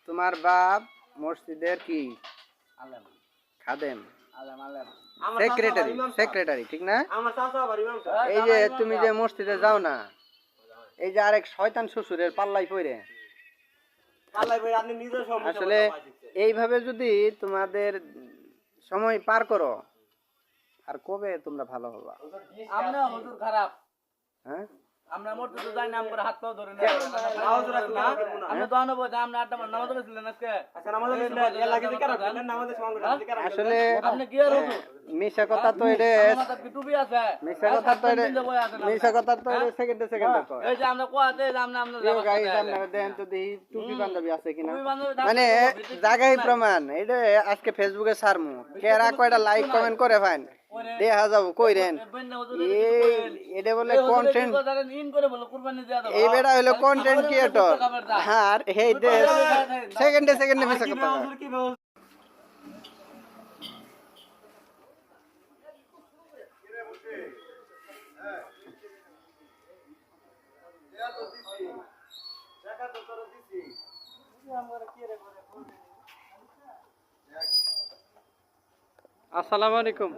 তোমার বাপ মসজিদের কি আলেম খাদেম আলেম আলেম সেক্রেটারি সেক্রেটারি ঠিক না? আমার চাচা আবার ইমাম সাহেব। এই যে তুমি যে মসজিদে যাও না, এই যে আরেক শয়তান শ্বশুরের পাল্লাই পড়ে আল্লাহ ভাই আপনি নিজের সম্মুখে আসলে এইভাবে যদি তোমাদের সময় পার করো আর কবে তোমরা ভালো হবা? আমরা হুজুর খারাপ হ্যাঁ আমরা মরতে তো যাই না আমরা হাত পাও ধরে না আমরা তো আনবো যে আমরা আটটা নামাজ পড়েছিলেন আজকে আচ্ছা নামাজ পড়লে এর লাগে যে কারণ নামাজের সঙ্গে কারণ আসলে আপনি কি আর হুজুর মিশা কথা তো এটা মাথা কি টুপি আছে মিশা কথা তো এটা মিশা কথা তো এটা সেকেন্ডে সেকেন্ডে কয়। এই যে আমরা কোয়াতে যে আমরা প্রিয় গাইস আপনারা দেখেন তো দেখি টুপি পাঞ্জাবি আছে কিনা, টুপি বান্ধব থাকলে মানে জায়গায় প্রমাণ এটা আজকে ফেসবুকে সারমু কেরা কয়টা লাইক কমেন্ট করে ফাইন দেখা যাব কইরেন এই এটা বলে কন্টেন্ট ইন করে বলো কুরবানি দেয়া দাও এই বেটা হলো কন্টেন্ট ক্রিয়েটর আর এই যে সেকেন্ডে সেকেন্ডে মিশা কথা কয়। কি ব্যবস্থা আসসালামু আলাইকুম।